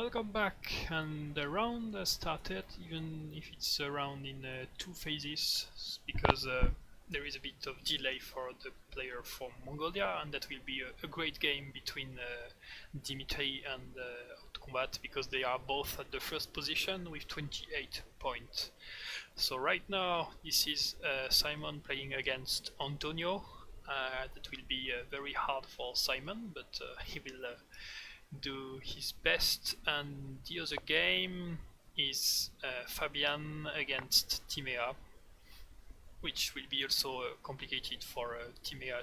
Welcome back, and the round has started, even if it's a round in two phases, because there is a bit of delay for the player from Mongolia, and that will be a great game between Dimitri and Combat, because they are both at the first position with 28 points. So right now, this is Simon playing against Antonio. That will be very hard for Simon, but he will do his best. And the other game is Fabian against Timea, which will be also complicated for Timea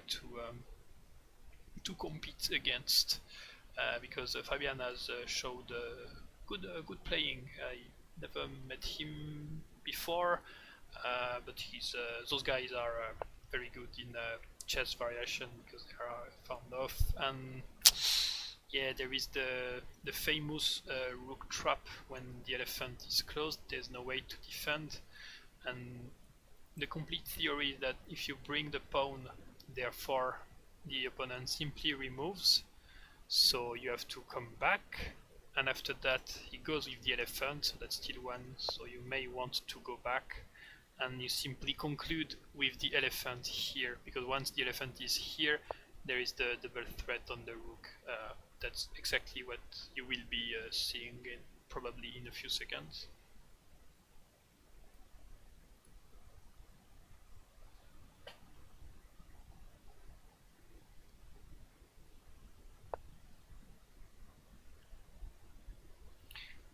to compete against, because Fabian has showed good playing. I never met him before, but those guys are very good in chess variation because they are fond of. And yeah, there is the famous rook trap. When the elephant is closed, there's no way to defend, and the complete theory is that if you bring the pawn, therefore the opponent simply removes, so you have to come back, and after that he goes with the elephant, so that's still one, so you may want to go back, and you simply conclude with the elephant here, because once the elephant is here, there is the double threat on the rook. That's exactly what you will be seeing probably in a few seconds.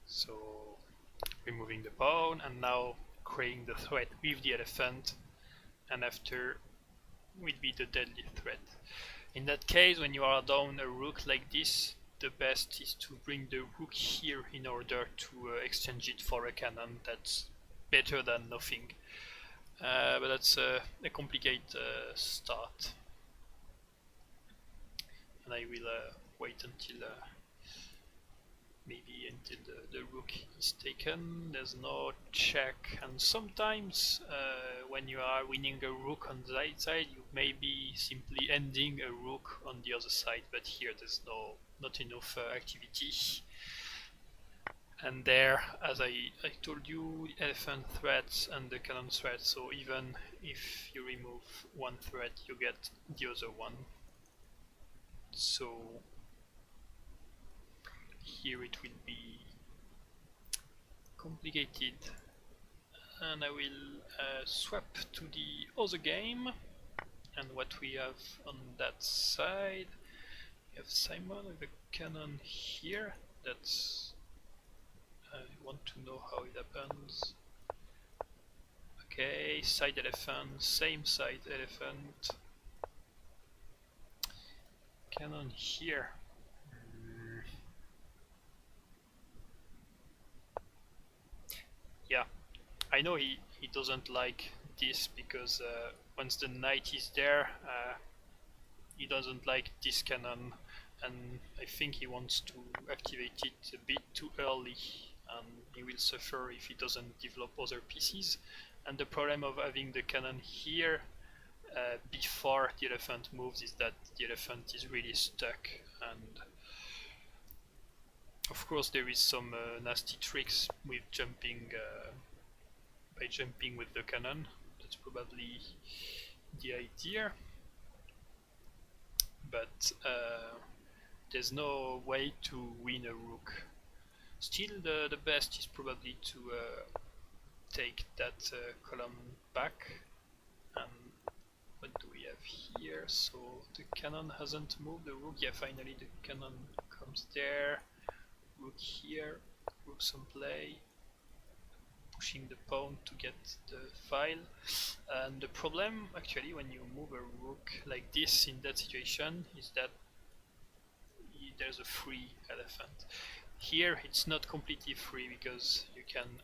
So removing the pawn and now creating the threat with the elephant, and after will be the deadly threat. In that case, when you are down a rook like this, the best is to bring the rook here in order to exchange it for a cannon. That's better than nothing. But that's a complicated start. And I will wait until maybe until the rook is taken. There's no check, and sometimes when you are winning a rook on the right side, you may be simply ending a rook on the other side, but here there's not enough activity. And there, as I told you, the elephant threat and the cannon threat, so even if you remove one threat, you get the other one. So here it will be complicated, and I will swap to the other game. And what we have on that side, we have Simon with a cannon here. That's I want to know how it happens. Okay, side elephant, same side elephant, cannon here. Yeah, I know he doesn't like this, because once the knight is there, he doesn't like this cannon, and I think he wants to activate it a bit too early, and he will suffer if he doesn't develop other pieces. And the problem of having the cannon here before the elephant moves is that the elephant is really stuck, and of course there is some nasty tricks with jumping by jumping with the cannon. That's probably the idea, but there's no way to win a rook. Still, the best is probably to take that column back. And what do we have here? So the cannon hasn't moved the rook. Yeah, finally the cannon comes there. Rook here, rook's on play, pushing the pawn to get the file. And the problem actually when you move a rook like this in that situation is that there's a free elephant. Here it's not completely free, because you can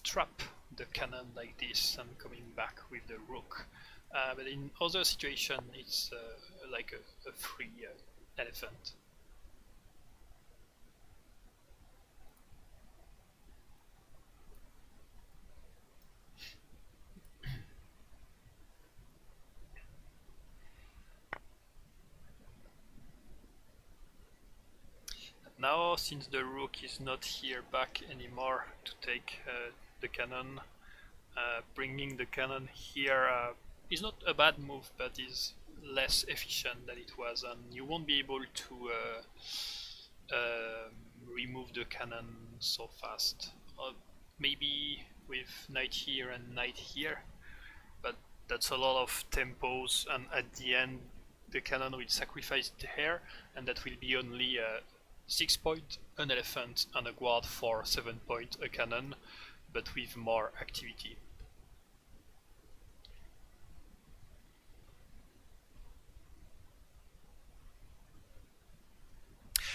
trap the cannon like this and coming back with the rook. But in other situations it's like a free elephant. now, since the rook is not here back anymore to take the cannon, bringing the cannon here is not a bad move, but is less efficient than it was, and you won't be able to remove the cannon so fast. Maybe with knight here and knight here, but that's a lot of tempos, and at the end the cannon will sacrifice the hair, and that will be only 6 point an elephant and a guard for 7 point a cannon, but with more activity.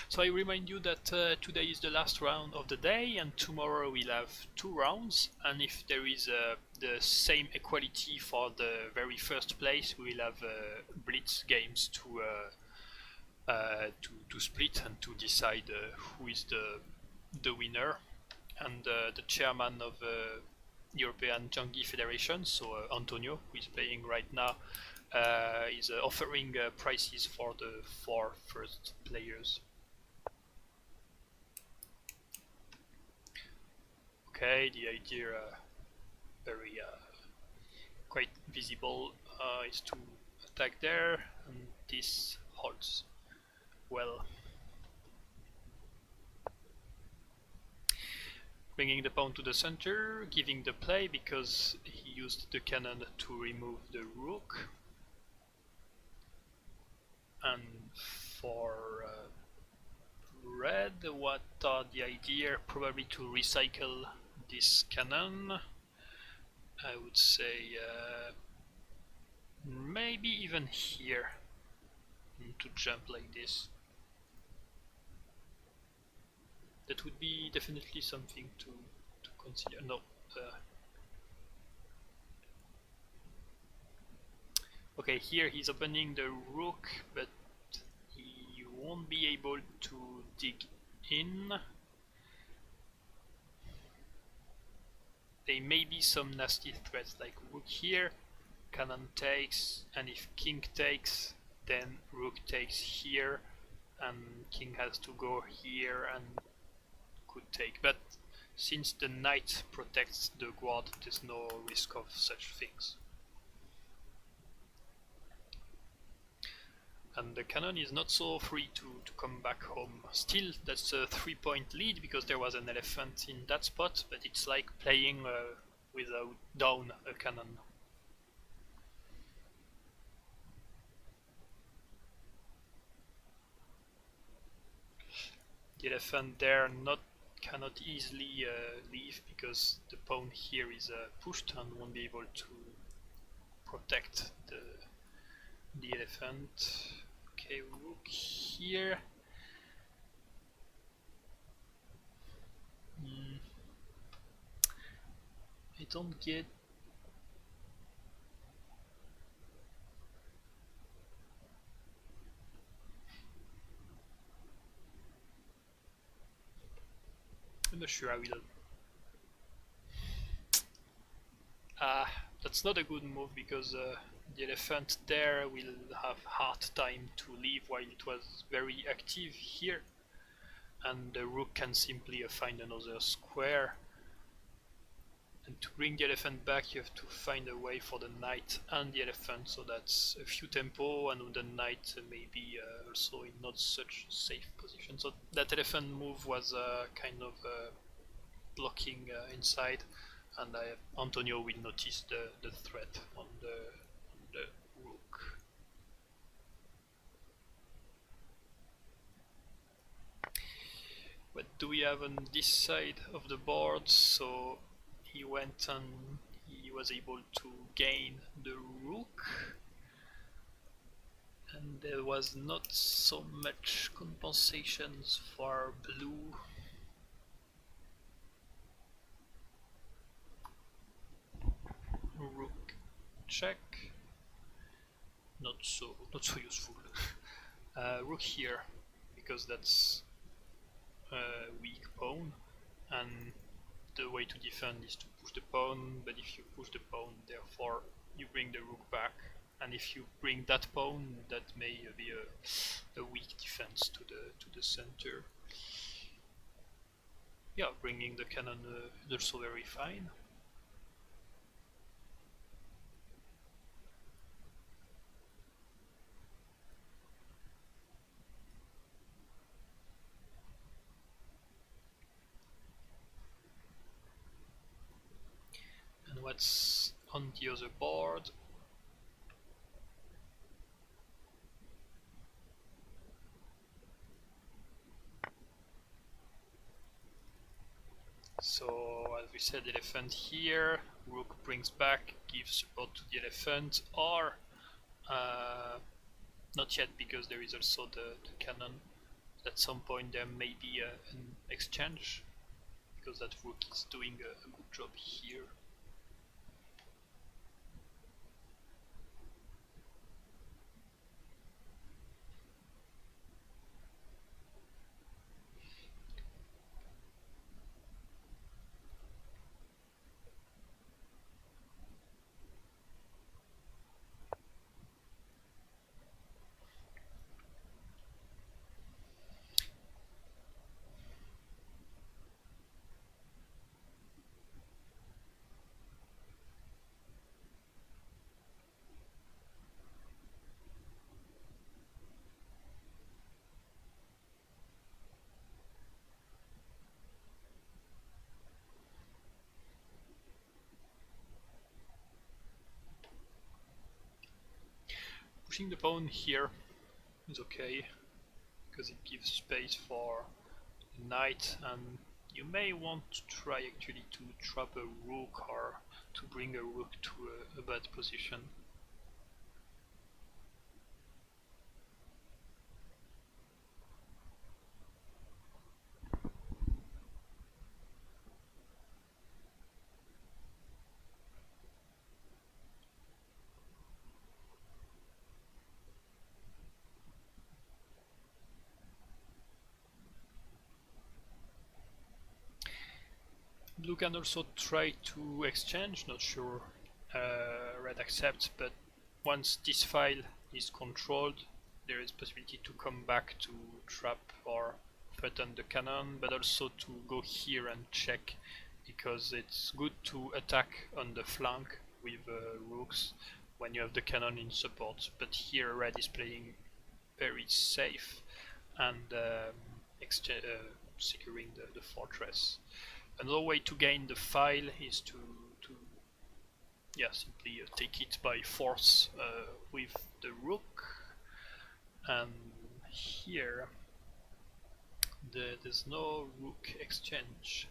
So I remind you that today is the last round of the day, and tomorrow we'll have 2 rounds, and if there is the same equality for the very first place, we will have blitz games to split and to decide who is the winner. And the chairman of European Janggi Federation, so Antonio, who is playing right now, is offering prizes for the 4 first players. Okay, the idea very quite visible is to attack there, and this holds well. Bringing the pawn to the center, giving the play because he used the cannon to remove the rook. And for red, what are the idea? Probably to recycle this cannon. I would say maybe even here to jump like this. That would be definitely something to consider. No. Okay, here he's opening the rook, but he won't be able to dig in. There may be some nasty threats like rook here, cannon takes, and if king takes, then rook takes here, and king has to go here and could take. But since the knight protects the guard, there's no risk of such things. And the cannon is not so free to come back home. Still, that's a 3-point lead because there was an elephant in that spot, but it's like playing without down a cannon. The elephant there cannot easily leave because the pawn here is pushed and won't be able to protect the elephant. Okay, rook here. I don't get. I'm not sure I will. That's not a good move because the elephant there will have hard time to leave while it was very active here, and the rook can simply find another square. And to bring the elephant back, you have to find a way for the knight and the elephant, so that's a few tempo, and the knight may be also in not such a safe position. So that elephant move was kind of blocking inside, and Antonio will notice the threat on the rook. What do we have on this side of the board? So he went and he was able to gain the rook, and there was not so much compensations for blue. Rook check, not so useful. Rook here because that's a weak pawn, and the way to defend is to push the pawn, but if you push the pawn, therefore you bring the rook back, and if you bring that pawn, that may be a weak defense to the center. yeah, bringing the cannon is also very fine. And what's on the other board? So as we said, elephant here, rook brings back, gives support to the elephant, or not yet, because there is also the cannon. At some point there may be an exchange, because that rook is doing a good job here. Pushing the pawn here is okay, because it gives space for the knight, and you may want to try actually to trap a rook or to bring a rook to a bad position. Blue can also try to exchange, not sure red accepts, but once this file is controlled, there is possibility to come back to trap or threaten the cannon, but also to go here and check, because it's good to attack on the flank with rooks when you have the cannon in support, but here red is playing very safe and securing the fortress. Another way to gain the file is to yeah, simply take it by force with the rook, and here there's no rook exchange.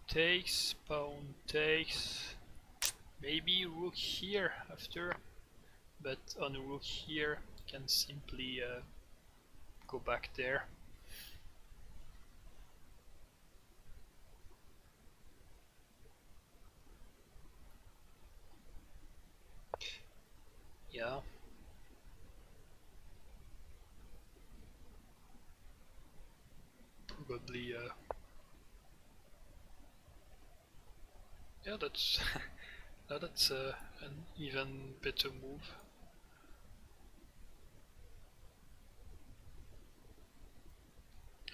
Takes, pawn takes, maybe rook here after, but on rook here can simply go back there. Yeah. Probably yeah, that's that's an even better move.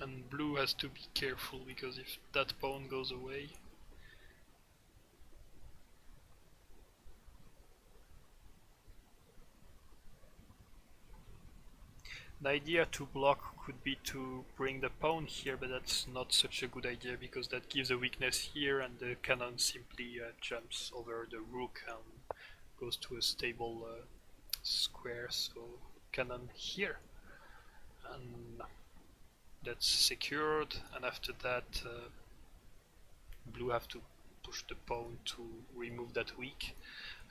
And blue has to be careful, because if that pawn goes away. The idea to block could be to bring the pawn here, but that's not such a good idea, because that gives a weakness here and the cannon simply jumps over the rook and goes to a stable square, so cannon here. And that's secured, and after that blue have to push the pawn to remove that weak,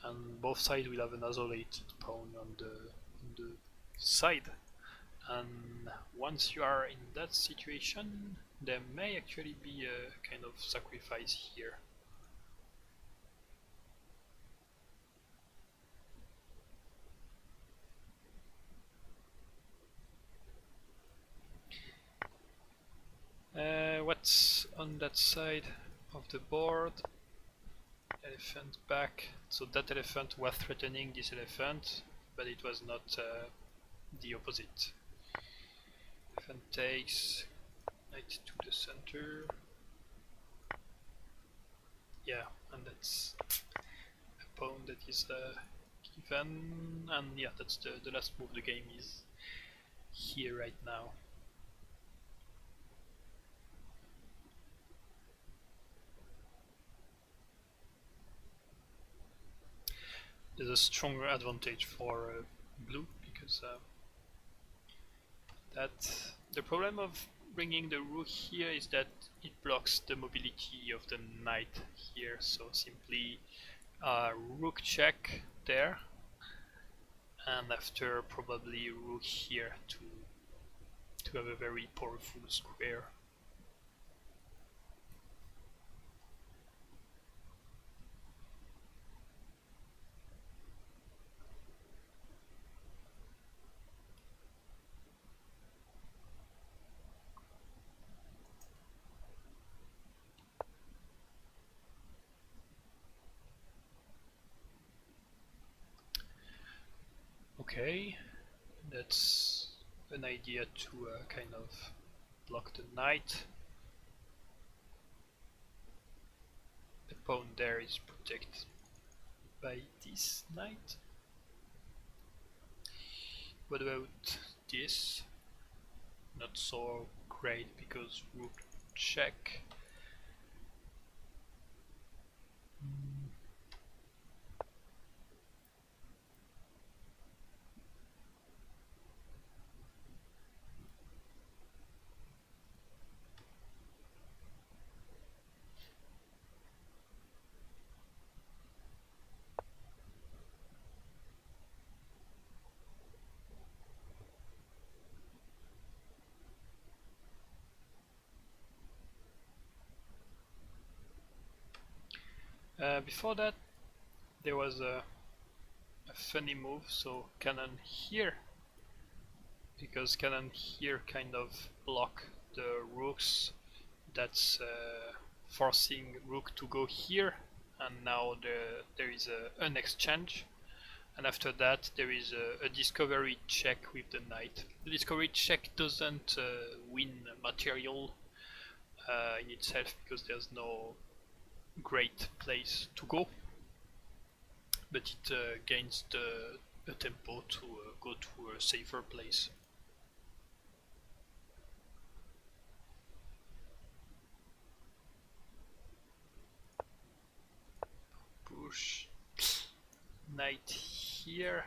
and both sides will have an isolated pawn on the side. And once you are in that situation, There may actually be a kind of sacrifice here. What's on that side of the board? Elephant back. So that elephant was threatening this elephant, but it was not the opposite. Elephant takes, knight to the center. Yeah, and that's a pawn that is given, and yeah, that's the last move. The game is here right now. There's a stronger advantage for blue because that the problem of bringing the rook here is that it blocks the mobility of the knight here. So simply rook check there, and after probably rook here to have a very powerful square. Okay, that's an idea to kind of block the knight. The pawn there is protected by this knight. What about this? Not so great because rook check. Before that, there was a funny move, so cannon here, because cannon here kind of block the rooks. That's forcing rook to go here, and now there is an exchange, and after that there is a discovery check with the knight. The discovery check doesn't win material in itself because there's no great place to go, but it gains the tempo to go to a safer place. Push knight here.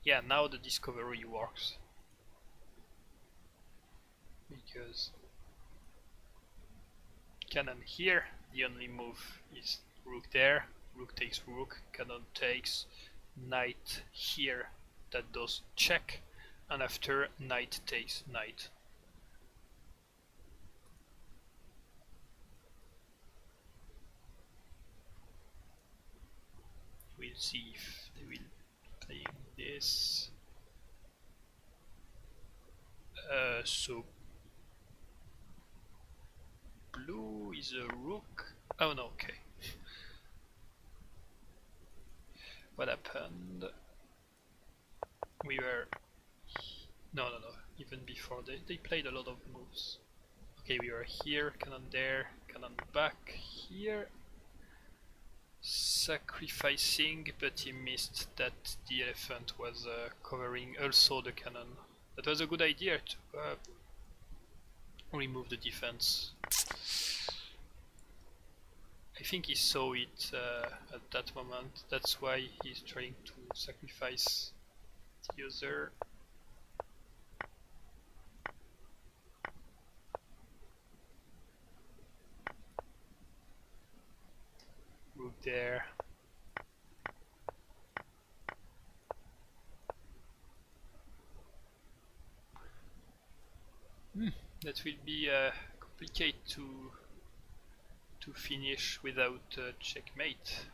Yeah, now the discovery works because cannon here, the only move is rook there, rook takes rook, cannon takes, knight here, that does check, and after knight takes knight. We'll see if they will play this. So blue is a rook. Oh no, okay. What happened? We were... No. Even before they played a lot of moves. Okay, we were here, cannon there, cannon back here. Sacrificing, but he missed that the elephant was covering also the cannon. That was a good idea to remove the defense. I think he saw it at that moment, that's why he's trying to sacrifice the other. Rook there. That will be complicated to finish without checkmate.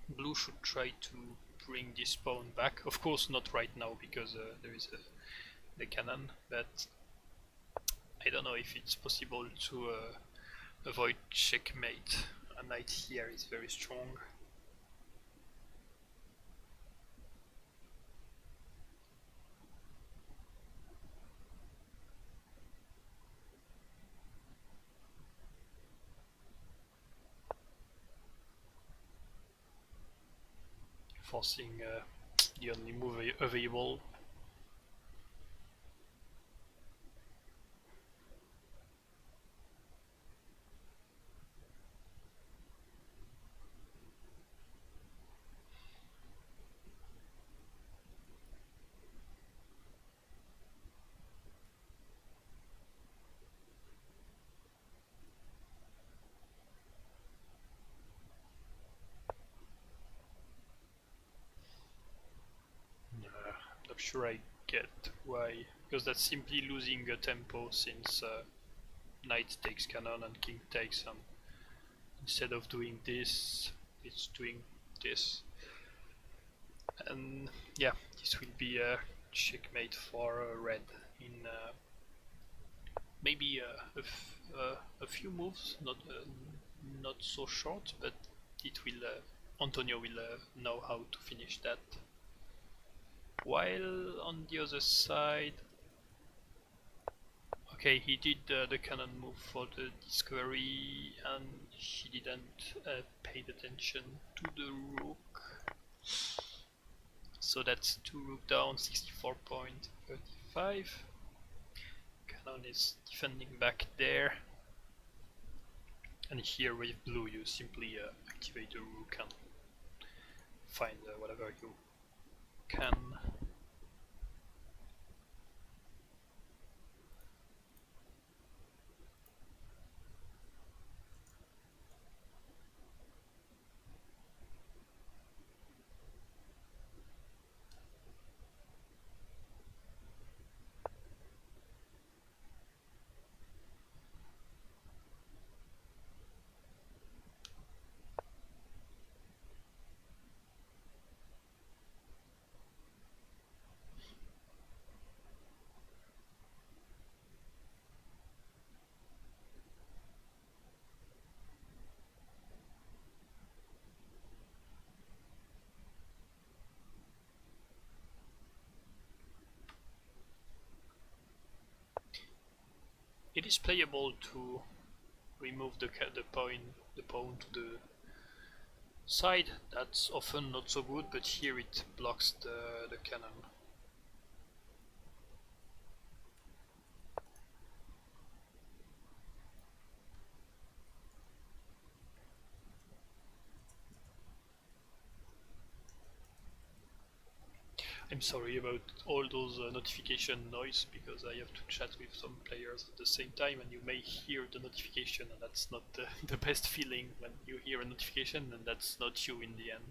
Blue should try to bring this pawn back. Of course, not right now because there is the cannon, but I don't know if it's possible to avoid checkmate. A knight here is very strong. Forcing the only move available. Not sure I get why, because that's simply losing a tempo since knight takes cannon and king takes, and instead of doing this, it's doing this. And yeah, this will be a checkmate for red in maybe a few moves, not so short, but it will. Antonio will know how to finish that. While on the other side, okay, he did the cannon move for the discovery, and he didn't pay attention to the rook. So that's 2 rook down, 64.35. Cannon is defending back there. And here with blue you simply activate the rook and find whatever you can. It is playable to remove the pawn to the side. That's often not so good, but here it blocks the cannon. I'm sorry about all those notification noise because I have to chat with some players at the same time, and you may hear the notification, and that's not the best feeling when you hear a notification and that's not you in the end.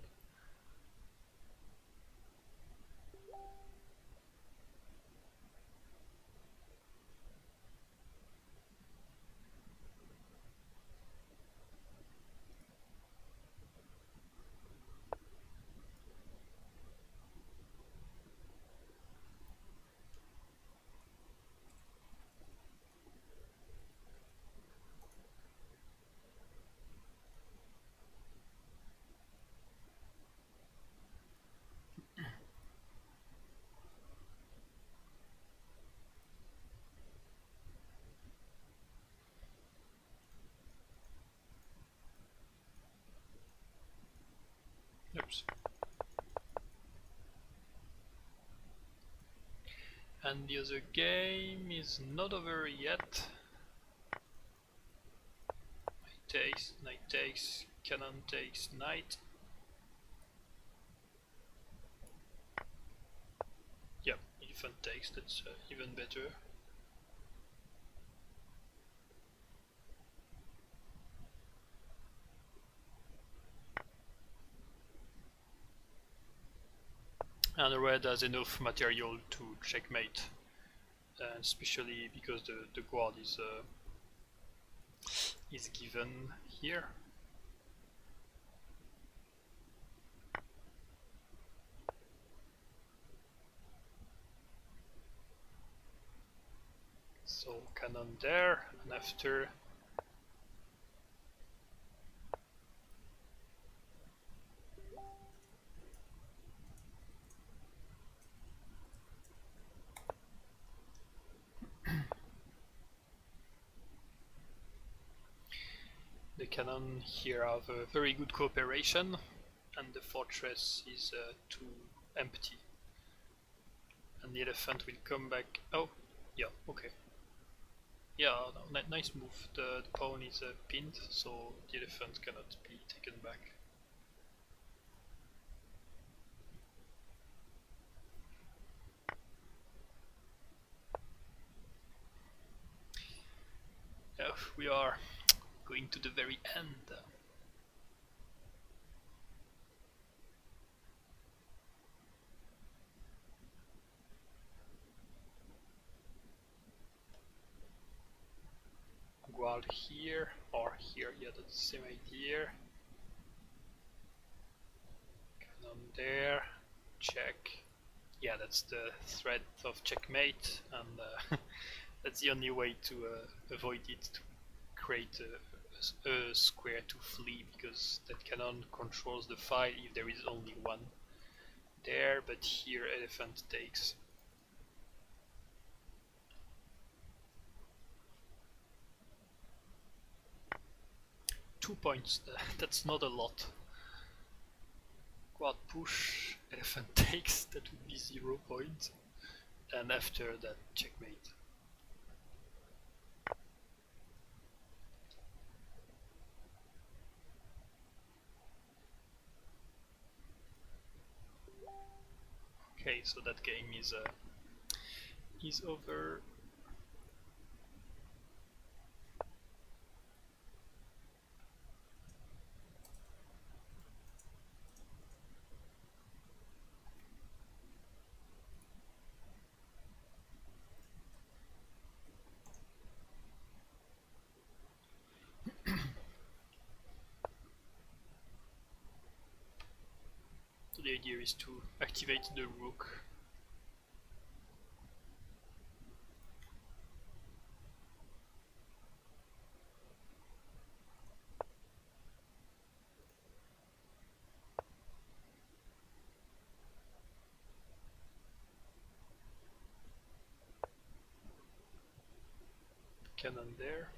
Oops. And the other game is not over yet. Knight takes, cannon takes, knight. Yep, elephant takes, that's even better. And red has enough material to checkmate. especially because the guard is given here. So cannon there, and after the cannon here have a very good cooperation, and the fortress is too empty. And the elephant will come back. Oh, yeah, okay. Yeah, no, nice move. The pawn is pinned, so the elephant cannot be taken back. We are going to the very end. Guard here, or here, yeah, that's the same idea. Cannon there, check. Yeah, that's the threat of checkmate, and that's the only way to avoid it, to create a square to flee, because that cannon controls the file if there is only one there, but here elephant takes. 2 points, that's not a lot. Quad push, elephant takes, that would be 0 points, and after that checkmate. Okay, so that game is over. So the idea is to activate the rook. Cannon there.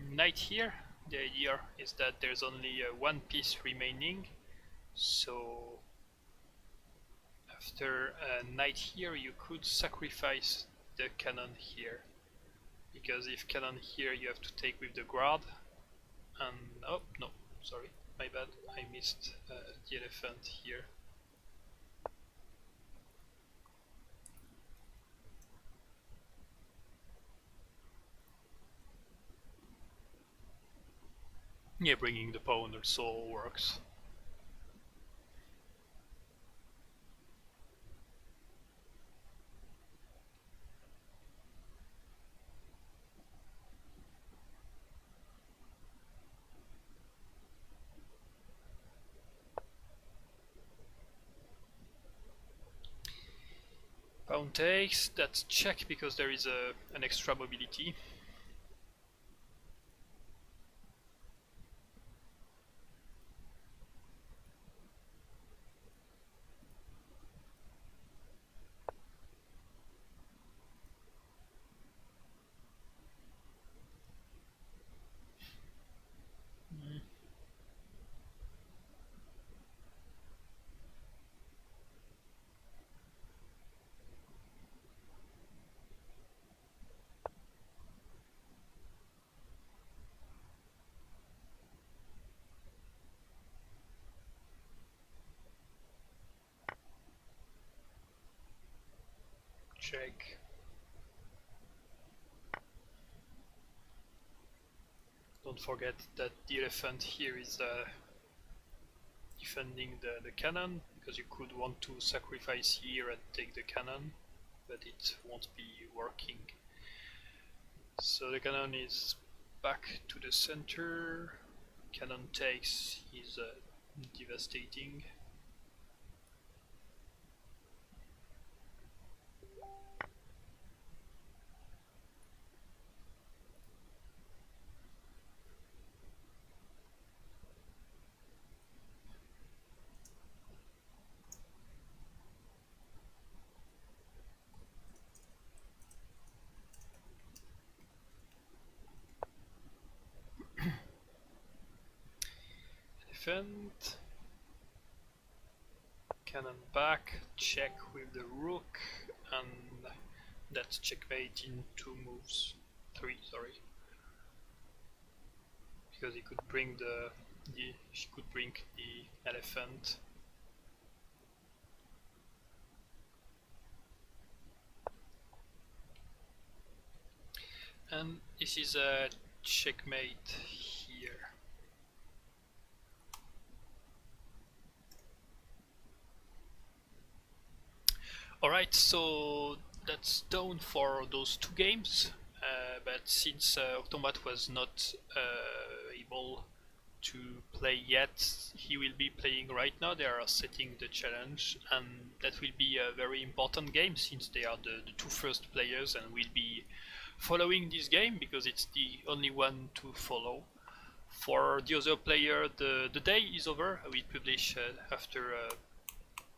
Knight here. The idea is that there's only one piece remaining, so after knight here you could sacrifice the cannon here, because if cannon here you have to take with the guard, and oh no, sorry, my bad, I missed the elephant here. Yeah, bringing the pawn also works. Pawn takes, that's check because there is an extra mobility. check. Don't forget that the elephant here is defending the cannon, because you could want to sacrifice here and take the cannon, but it won't be working. So the cannon is back to the center. Cannon takes is devastating. Elephant. Cannon back, check with the rook, and that's checkmate in 3, sorry. Because he could bring she could bring the elephant. And this is a checkmate here. Alright, so that's done for those 2 games, but since Octombat was not able to play yet, he will be playing right now. They are setting the challenge, and that will be a very important game since they are the 2 first players and will be following this game because it's the only one to follow. For the other player, the day is over. I will publish after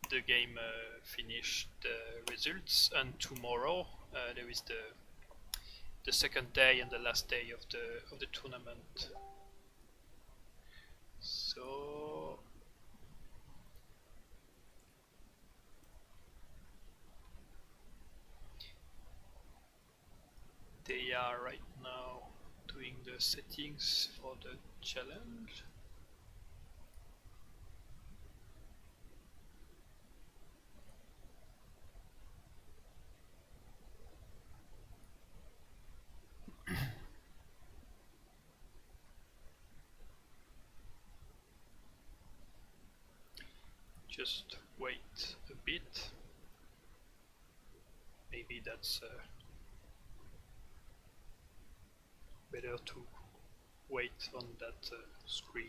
the game finished the results, and tomorrow there is the second day and the last day of the tournament. So they are right now doing the settings for the challenge. Just wait a bit. Maybe that's better to wait on that screen.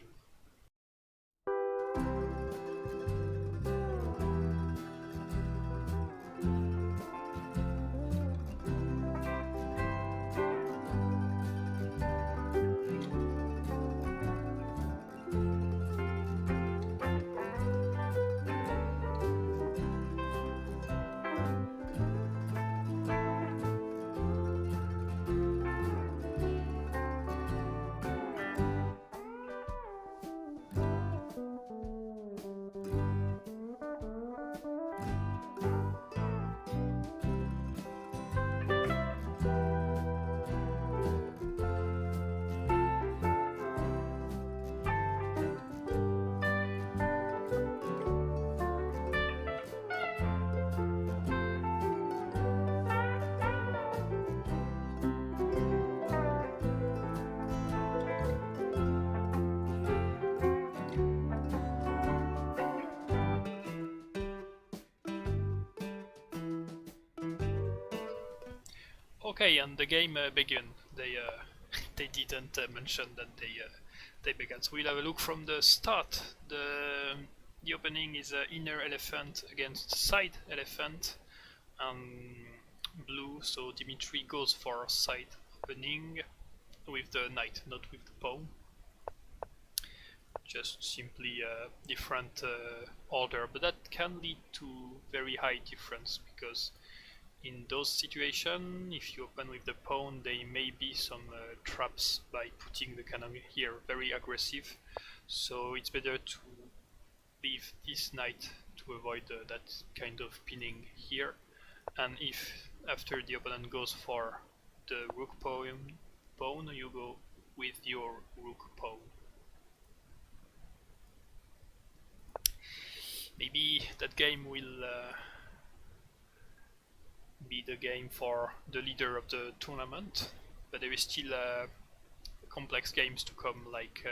Okay, and the game began. They they didn't mention that they began. So we'll have a look from the start. The opening is inner elephant against side elephant, blue. So Dimitri goes for side opening with the knight, not with the pawn. Just simply a different order, but that can lead to very high difference because in those situations, if you open with the pawn, there may be some traps by putting the cannon here, very aggressive. So it's better to leave this knight to avoid that kind of pinning here. And if after the opponent goes for the rook pawn, you go with your rook pawn. Maybe that game will be the game for the leader of the tournament, but there is still complex games to come, like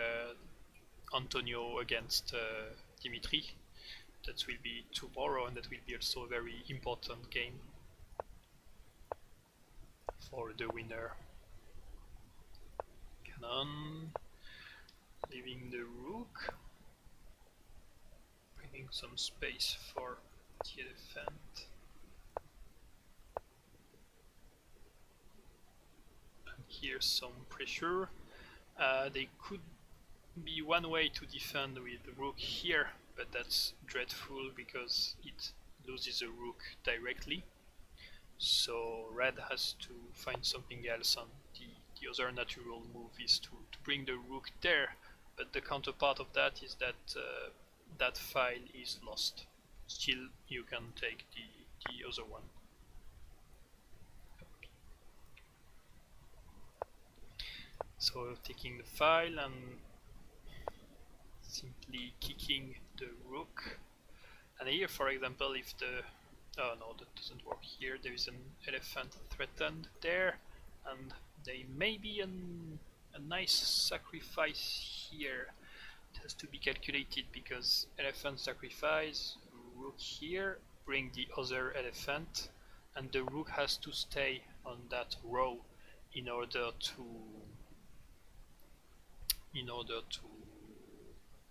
Antonio against Dimitri. That will be tomorrow, and that will be also a very important game for the winner. Cannon, leaving the rook, bringing some space for the elephant. And here's some pressure. They could be one way to defend with the rook here, but that's dreadful because it loses a rook directly. So red has to find something else, and the other natural move is to bring the rook there, but the counterpart of that is that that file is lost. Still, you can take the other one. So taking the file and simply kicking the rook. And here, for example, if the... oh no, that doesn't work here. There is an elephant threatened there, and there may be a nice sacrifice here. It has to be calculated because elephant sacrifice, rook here, bring the other elephant, and the rook has to stay on that row in order to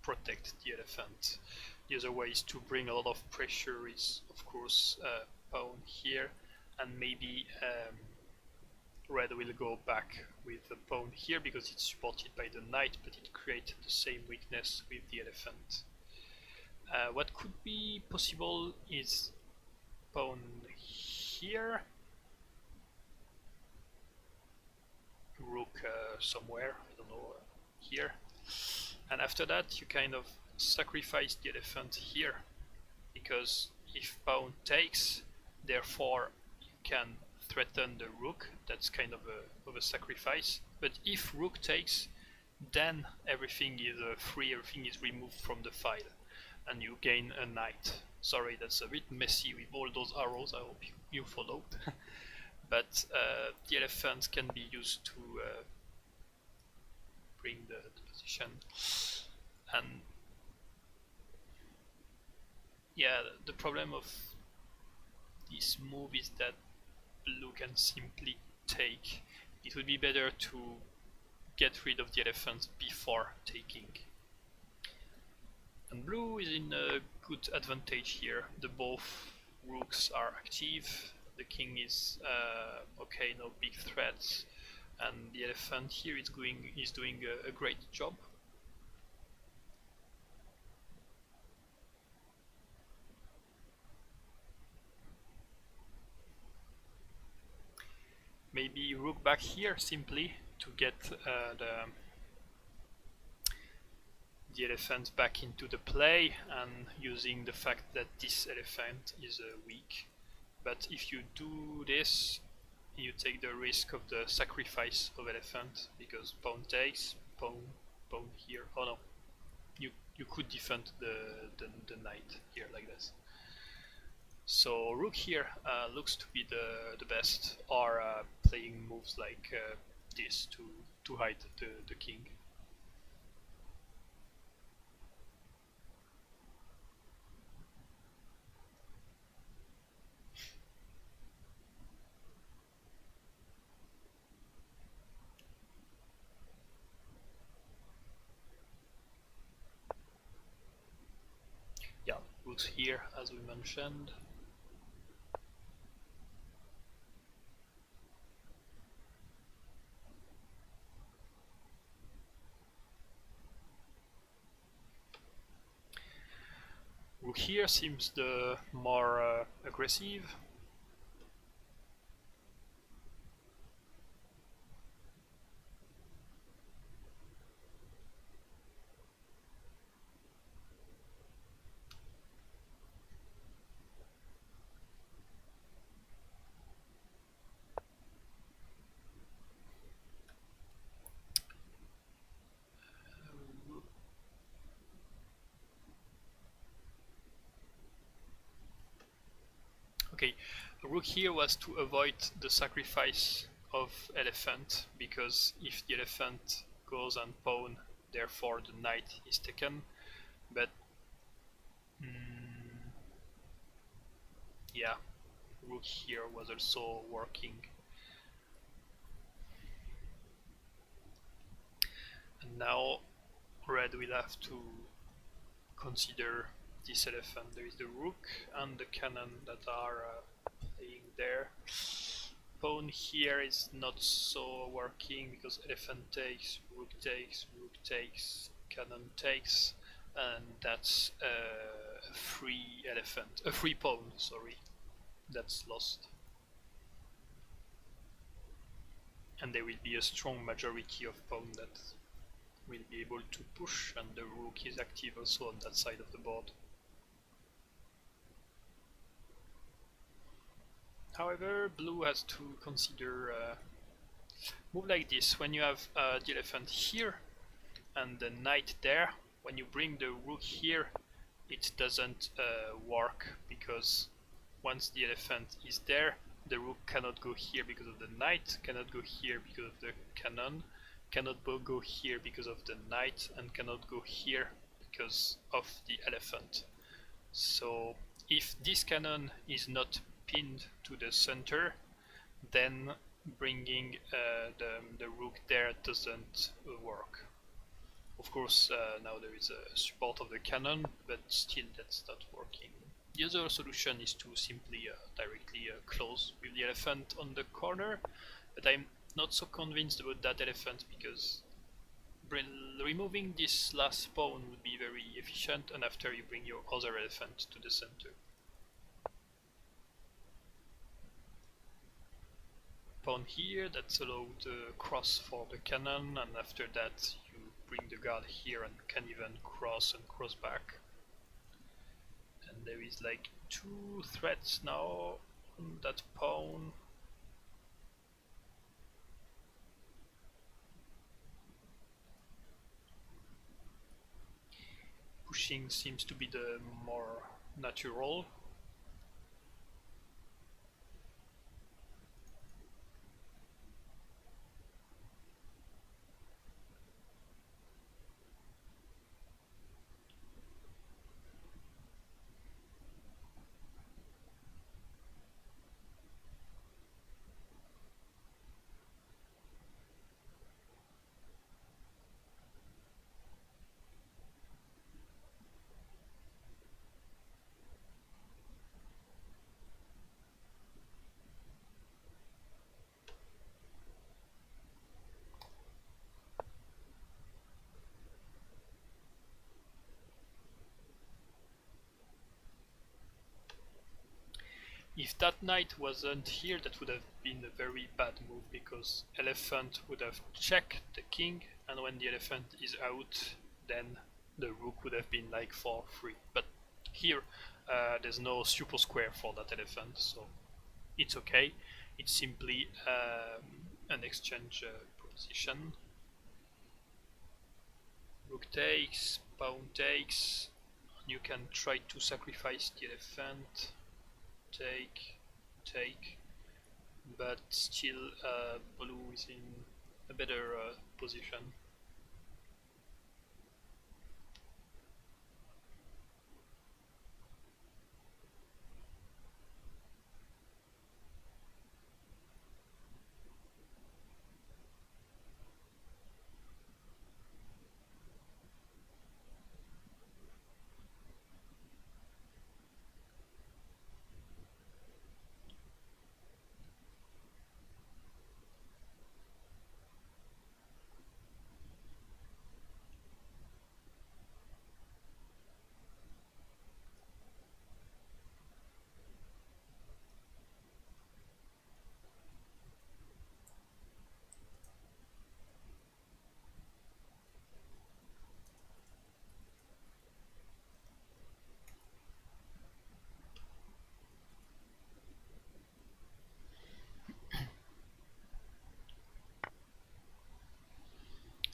protect the elephant. The other way is to bring a lot of pressure is of course pawn here, and maybe red will go back with the pawn here because it's supported by the knight, but it creates the same weakness with the elephant. What could be possible is pawn here, rook somewhere, I don't know, here, and after that you kind of sacrifice the elephant here, because if pawn takes, therefore you can threaten the rook. That's kind of a sacrifice. But if rook takes, then everything is free, everything is removed from the file, and you gain a knight. Sorry, that's a bit messy with all those arrows, I hope you followed. But the elephant can be used to bring the position. And yeah, the problem of this move is that blue can simply take. It would be better to get rid of the elephant before taking. And blue is in a good advantage here. The both rooks are active, the king is okay, no big threats, and the elephant here is doing a great job. Maybe rook back here simply to get the elephant back into the play, and using the fact that this elephant is weak. But if you do this, you take the risk of the sacrifice of elephant, because pawn takes, pawn here. Oh no, you could defend the knight here like this. So rook here looks to be the best, or playing moves like this to hide the king. Yeah, rooks here as we mentioned. Rook here seems the more aggressive. Okay, Rook here was to avoid the sacrifice of elephant, because if the elephant goes on pawn, therefore the knight is taken. But yeah, rook here was also working. And now red will have to consider this elephant. There is the rook and the cannon that are playing there. Pawn here is not so working because elephant takes, rook takes, rook takes, cannon takes, and that's a free elephant, a free pawn, sorry, that's lost. And there will be a strong majority of pawns that will be able to push, and the rook is active also on that side of the board. However, blue has to consider move like this. When you have the elephant here and the knight there, when you bring the rook here, it doesn't work, because once the elephant is there, the rook cannot go here because of the knight, cannot go here because of the cannon, cannot go here because of the knight, and cannot go here because of the elephant. So if this cannon is not pinned to the center, then bringing the rook there doesn't work. Of course, now there is a support of the cannon, but still that's not working. The other solution is to simply directly close with the elephant on the corner, but I'm not so convinced about that elephant, because removing this last pawn would be very efficient, and after you bring your other elephant to the center. Pawn here, that's allowed the cross for the cannon, and after that you bring the guard here and can even cross and cross back. And there is like 2 threats now on that pawn. Pushing seems to be the more natural. If that knight wasn't here, that would have been a very bad move, because elephant would have checked the king, and when the elephant is out, then the rook would have been like for free. But here there's no super square for that elephant, so it's okay. It's simply an exchange proposition. Rook takes, pawn takes, you can try to sacrifice the elephant. Take, but still blue is in a better position.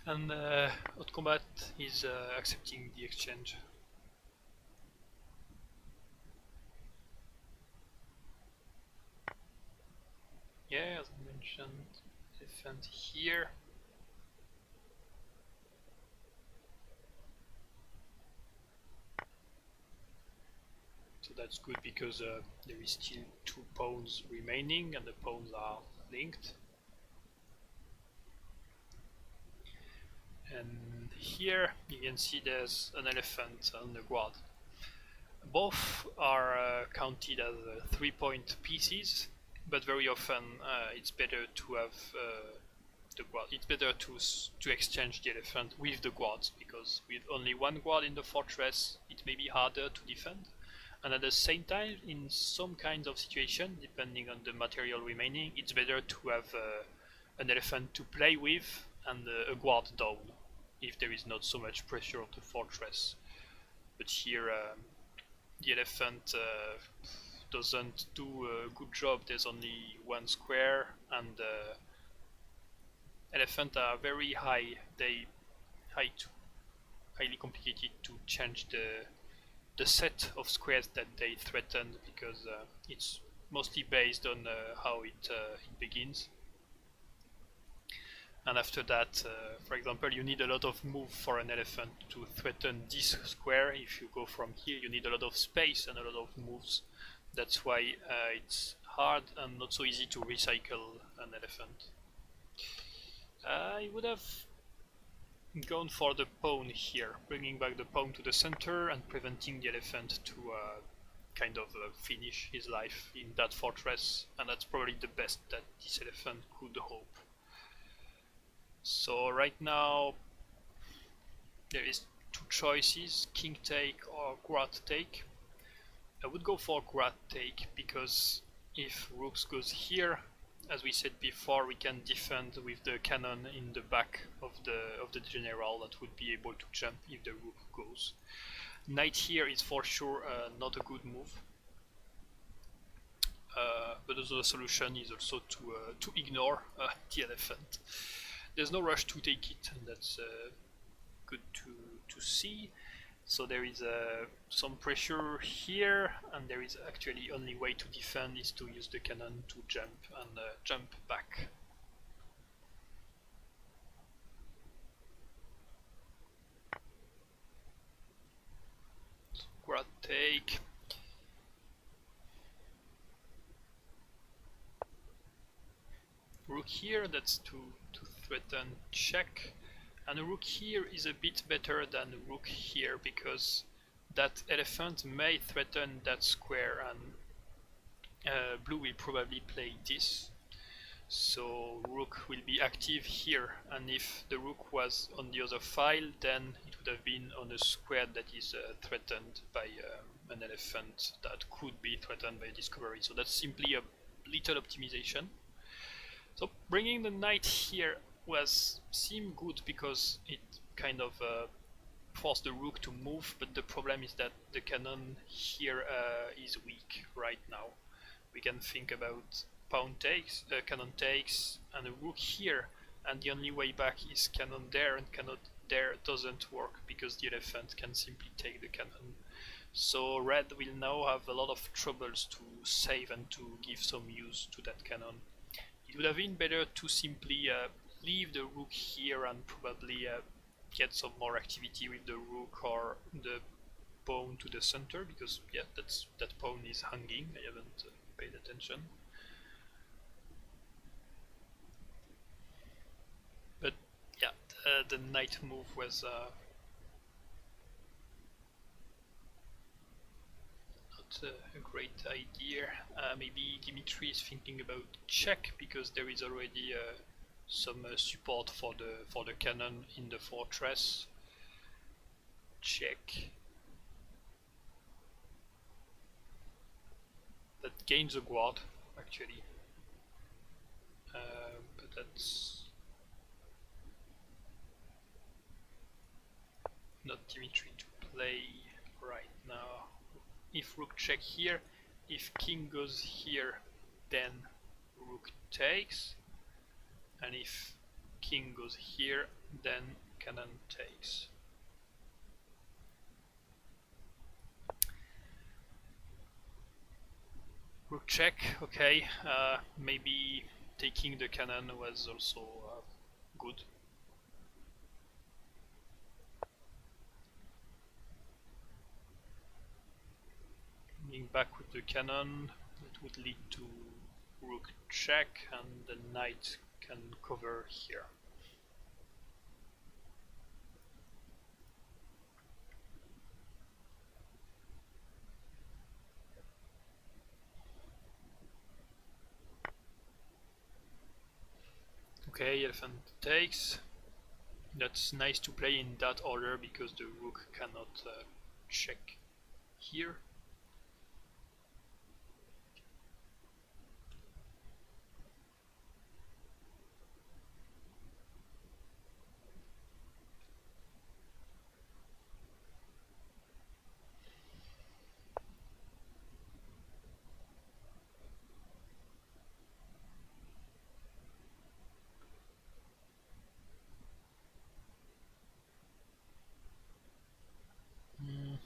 And Hot Combat is accepting the exchange. elephant here. So that's good because there is still 2 pawns remaining and the pawns are linked. And here you can see there's an elephant on the guard. Both are counted as 3-point pieces, but very often it's better to have the guard. It's better to exchange the elephant with the guards, because with only one guard in the fortress it may be harder to defend. And at the same time, in some kinds of situation, depending on the material remaining, it's better to have an elephant to play with and a guard down, if there is not so much pressure on the fortress. But here the elephant doesn't do a good job. There's only one square, and elephants are very high. They highly complicated to change the set of squares that they threaten, because it's mostly based on how it begins. And after that, for example, you need a lot of move for an elephant to threaten this square. If you go from here, you need a lot of space and a lot of moves. That's why it's hard and not so easy to recycle an elephant. I would have gone for the pawn here, bringing back the pawn to the center and preventing the elephant to kind of finish his life in that fortress, and that's probably the best that this elephant could hope. So right now there is 2 choices, king take or guard take. I would go for guard take, because if rook goes here, as we said before, we can defend with the cannon in the back of the general that would be able to jump if the rook goes. Knight here is for sure not a good move. But the solution is also to ignore the elephant. There's no rush to take it, and that's good to see. So there is some pressure here, and there is actually only way to defend is to use the cannon to jump and jump back. So, guard take. Rook here, that's to threaten check. And a rook here is a bit better than a rook here, because that elephant may threaten that square, and blue will probably play this. So rook will be active here, and if the rook was on the other file, then it would have been on a square that is threatened by an elephant that could be threatened by discovery. So that's simply a little optimization. So bringing the knight here seemed good, because it kind of forced the rook to move, but the problem is that the cannon here is weak right now. We can think about pawn takes, cannon takes, and a rook here, and the only way back is cannon there, and cannon there doesn't work because the elephant can simply take the cannon. So red will now have a lot of troubles to save and to give some use to that cannon. It would have been better to simply leave the rook here and probably get some more activity with the rook or the pawn to the center, because yeah, that pawn is hanging. I haven't paid attention. But yeah, the knight move was not a great idea. Maybe Dimitri is thinking about check, because there is already some support for the cannon in the fortress. Check. That gains a guard, actually. But that's not Dimitri to play right now. If rook check here, if king goes here, then rook takes, and if king goes here, then cannon takes. Rook check, okay, maybe taking the cannon was also good. Going back with the cannon, that would lead to rook check, and the knight can cover here. Okay, elephant takes. That's nice to play in that order because the rook cannot check here. Mm.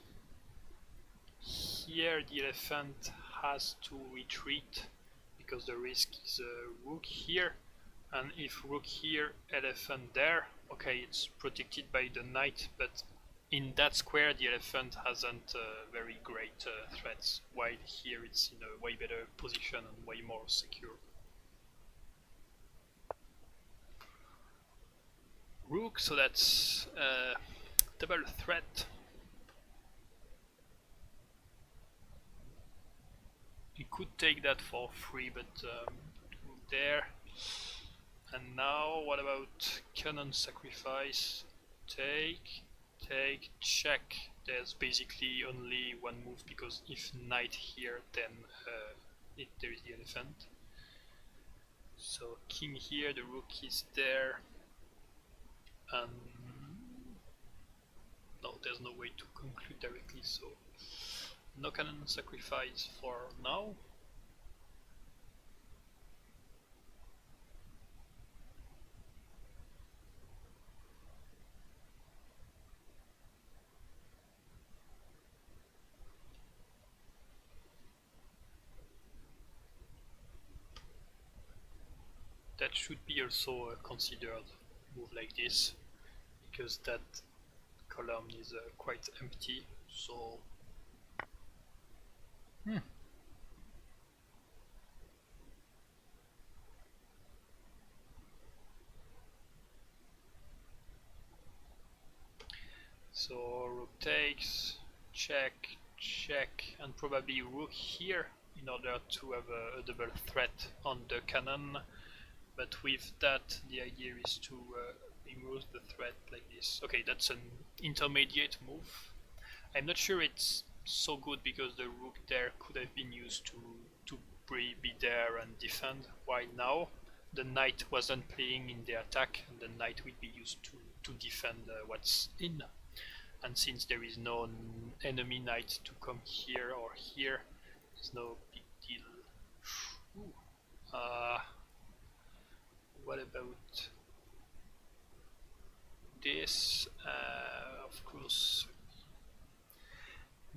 Here the elephant has to retreat because the risk is rook here, and if rook here, elephant there, okay, it's protected by the knight, but in that square the elephant hasn't very great threats, while here it's in a way better position and way more secure. Rook, so that's double threat. You could take that for free, but there. And now, what about cannon sacrifice? Take, take, check. There's basically only one move because if knight here, then there is the elephant. So king here, the rook is there, and no, there's no way to conclude directly. So no cannon sacrifice for now. That should be also a considered move like this, because that column is quite empty. So so rook takes, check, check, and probably rook here in order to have a double threat on the cannon. But with that, the idea is to remove the threat like this. Okay, that's an intermediate move. I'm not sure it's so good because the rook there could have been used to be there and defend, while now the knight wasn't playing in the attack, and the knight will be used to defend what's in. And since there is no enemy knight to come here or here, there's no big deal. What about this? Of course,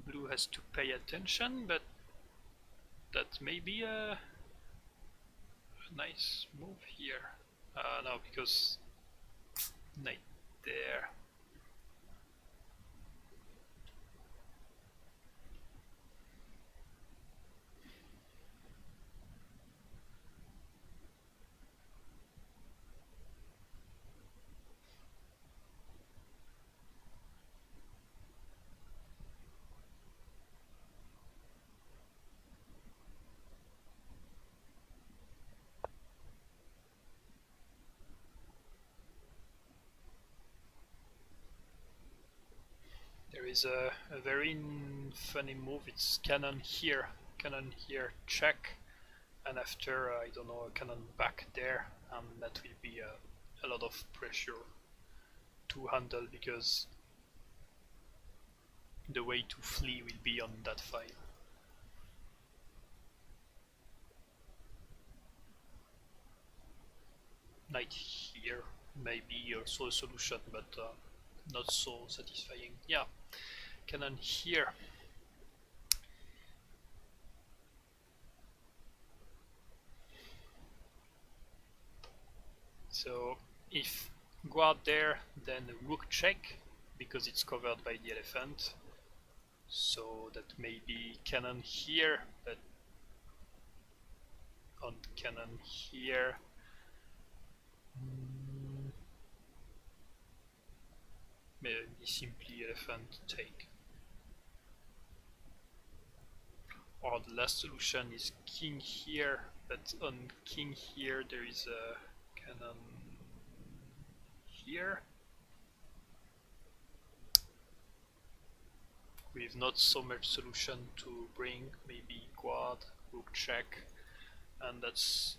blue has to pay attention, but that may be a nice move here. No, because knight there. There is a very funny move. It's cannon here, check, and after I don't know, a cannon back there, and that will be a lot of pressure to handle because the way to flee will be on that file. Knight here may be also a solution, but not so satisfying. Yeah, cannon here. So if guard there, then rook check, because it's covered by the elephant. So that may be cannon here, but on cannon here. Maybe simply elephant take. Or the last solution is king here, but on king here there is a cannon here. With not so much solution to bring, maybe guard, rook check, and that's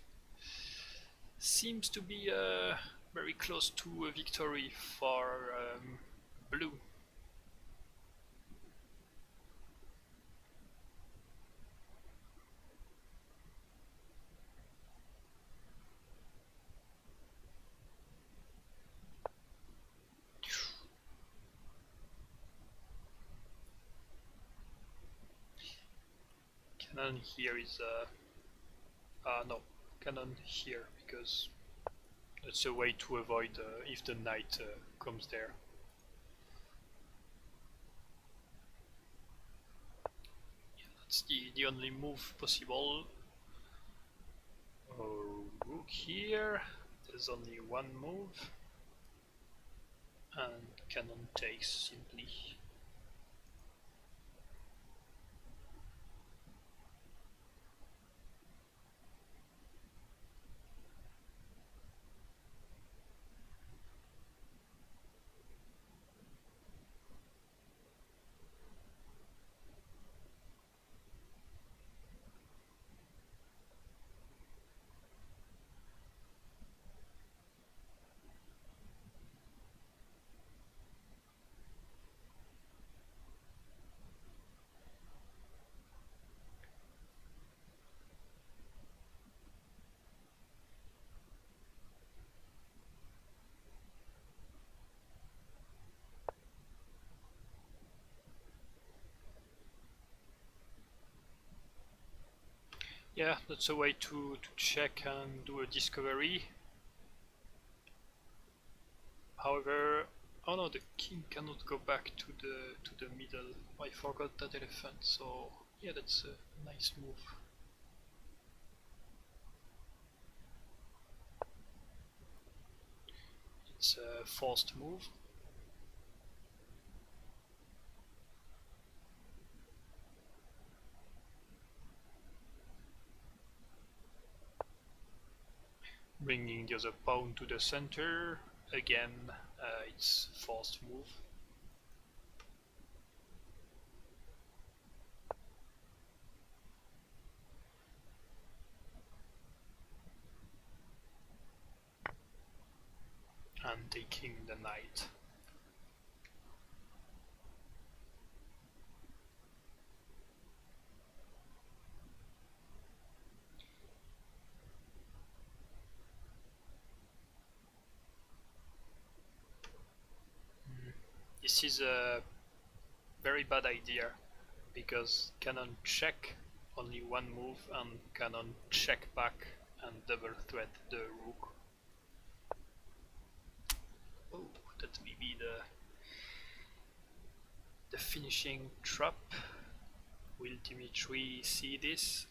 seems to be very close to a victory for blue. Cannon here is no, cannon here, because it's a way to avoid if the knight comes there. Yeah, that's the only move possible. Rook here, there's only one move, and cannon takes simply. Yeah, that's a way to check and do a discovery. However, oh no, the king cannot go back to the middle. I forgot that elephant, so yeah, that's a nice move. It's a forced move. Bringing the other pawn to the center. Again, it's forced move. And taking the knight. This is a very bad idea, because cannon check, only one move, and cannon check back and double threat the rook. Oh, that may be the finishing trap. Will Dimitri see this?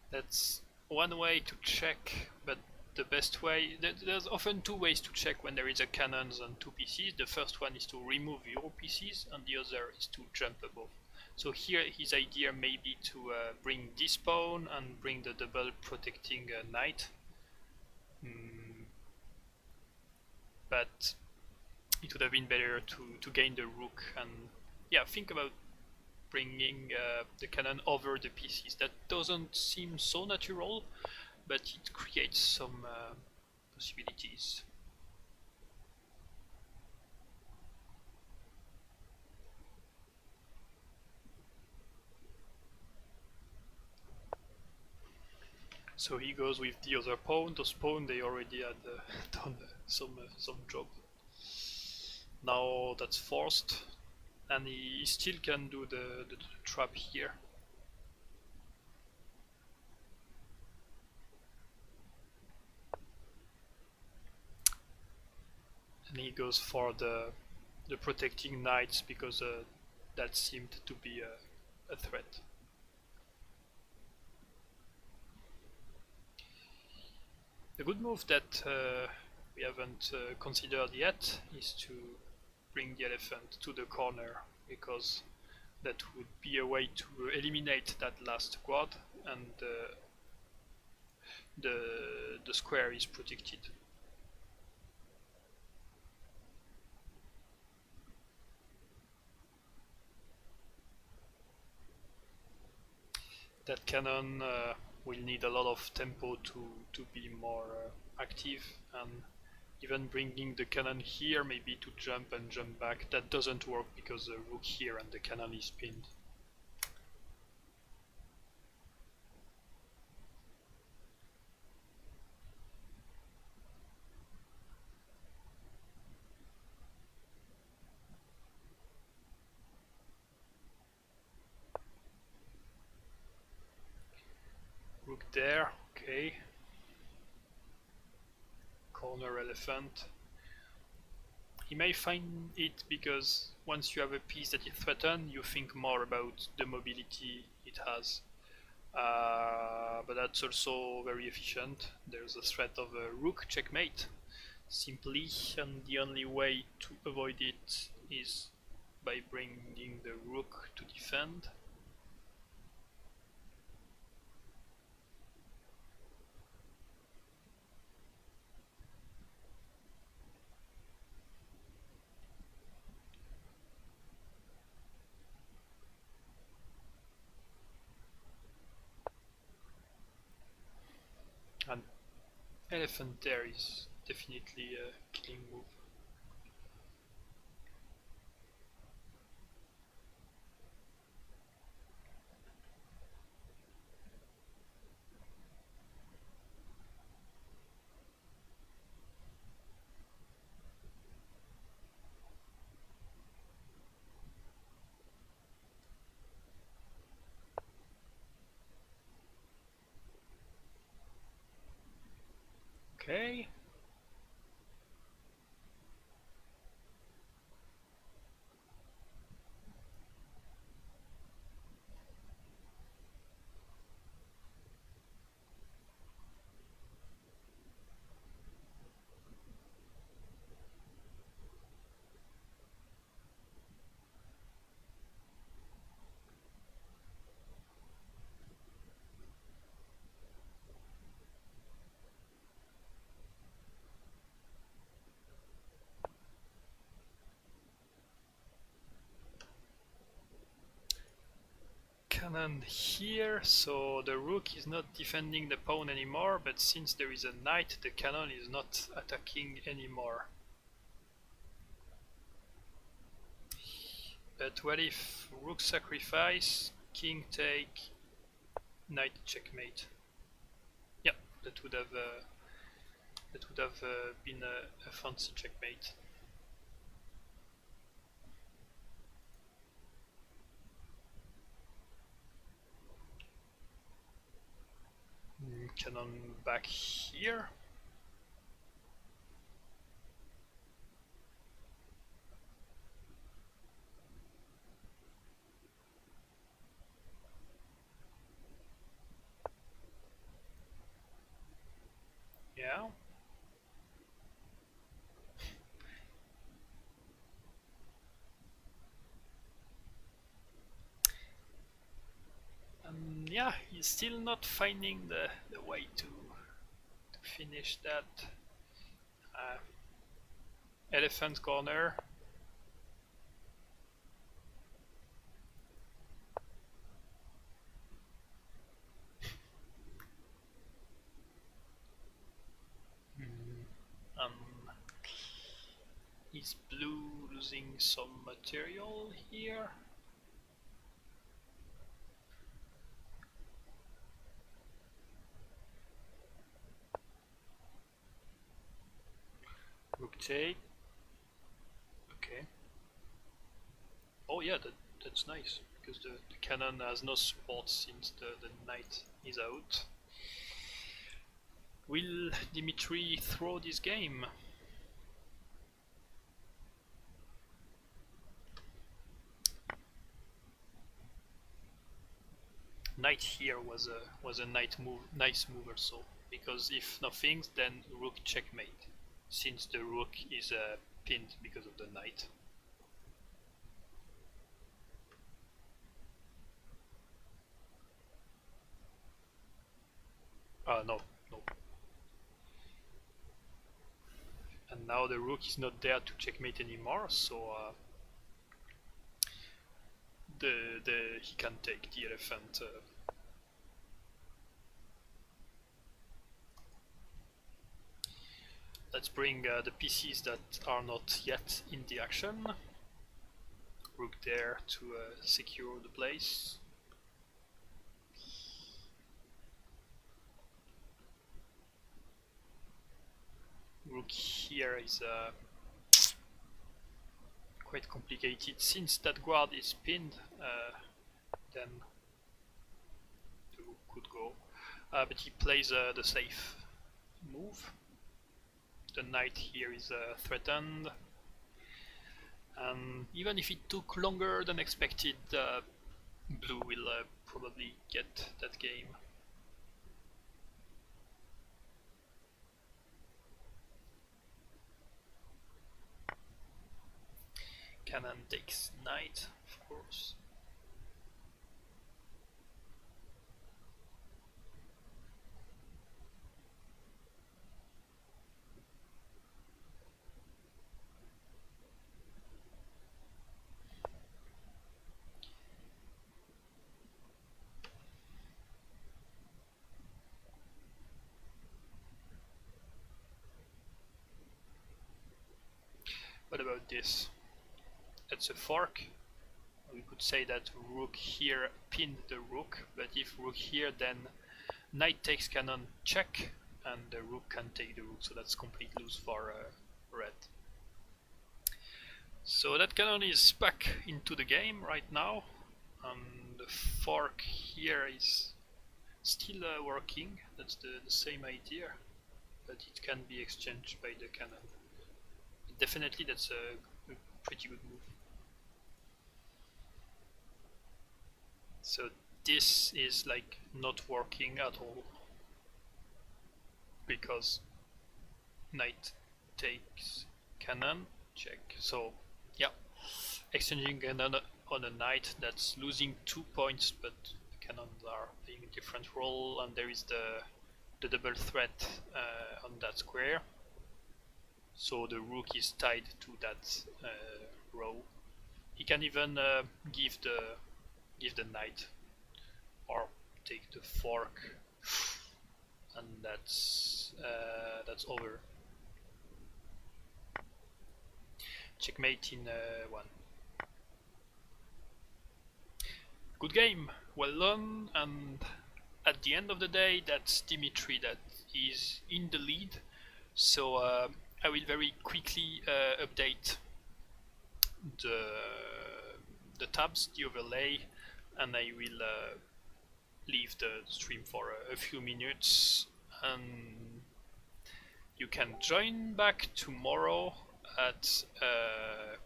That's one way to check, but the best way, there's often two ways to check when there is a cannons and two pieces. The first one is to remove your pieces, and the other is to jump above. So here his idea may be to bring this pawn and bring the double protecting knight. But it would have been better to gain the rook, and yeah, think about bringing the cannon over the pieces. That doesn't seem so natural, but it creates some possibilities. So he goes with the other pawn. Those pawn they already had done some job. Now that's forced, and he still can do the trap here. And he goes for the protecting knights because that seemed to be a threat. A good move that we haven't considered yet is to bring the elephant to the corner, because that would be a way to eliminate that last quad, and the square is protected. That cannon will need a lot of tempo to be more active, and even bringing the cannon here maybe to jump and jump back, that doesn't work because the rook here and the cannon is pinned. Rook there, okay. Corner elephant. He may find it because once you have a piece that is threatened, you think more about the mobility it has. But that's also very efficient. There's a threat of a rook checkmate, simply, and the only way to avoid it is by bringing the rook to defend. And elephant there is definitely a killing move. Okay. Cannon here, so the rook is not defending the pawn anymore, but since there is a knight, the cannon is not attacking anymore. But what if rook sacrifice, king take, knight checkmate? Yeah, that would have been a fancy checkmate. Cannon back here. Yeah. Yeah, he's still not finding the way to finish that. Elephant corner. losing some material here. Rook take. Okay. Oh yeah, that's nice, because the cannon has no support since the knight is out. Will Dimitri throw this game? Knight here was a nice move also, because if nothing, then rook checkmate, since the rook is pinned because of the knight. No, no. And now the rook is not there to checkmate anymore, so he can take the elephant. Let's bring the pieces that are not yet in the action. Rook there to secure the place. Rook here is quite complicated. Since that guard is pinned, then the rook could go. But he plays the safe move. The knight here is threatened. And even if it took longer than expected, blue will probably get that game. Cannon takes knight, of course. What about this? That's a fork. We could say that rook here pinned the rook, but if rook here, then knight takes cannon check, and the rook can take the rook, so that's complete lose for red. So that cannon is back into the game right now, and the fork here is still working. That's the same idea, but it can be exchanged by the cannon. Definitely that's a pretty good move. So this is like not working at all, because knight takes cannon check. So yeah, exchanging cannon on a knight, that's losing 2 points, but the cannons are playing a different role, and there is the double threat on that square. So the rook is tied to that row. He can even give the knight, or take the fork, and that's over. Checkmate in one. Good game, well done, and at the end of the day, that's Dimitri that is in the lead. So I will very quickly update the tabs, the overlay, and I will leave the stream for a few minutes, and you can join back tomorrow at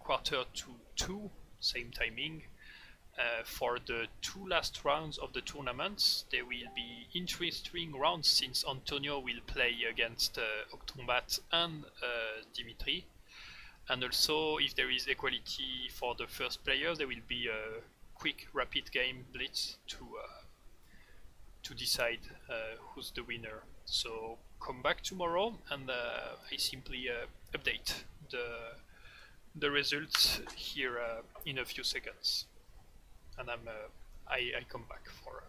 1:45, same timing, for the 2 last rounds of the tournament. There will be interesting rounds, since Antonio will play against Octombat and Dimitri. And also, if there is equality for the first player, there will be a quick rapid game blitz to decide who's the winner. So come back tomorrow, and I simply update the results here in a few seconds, and I come back for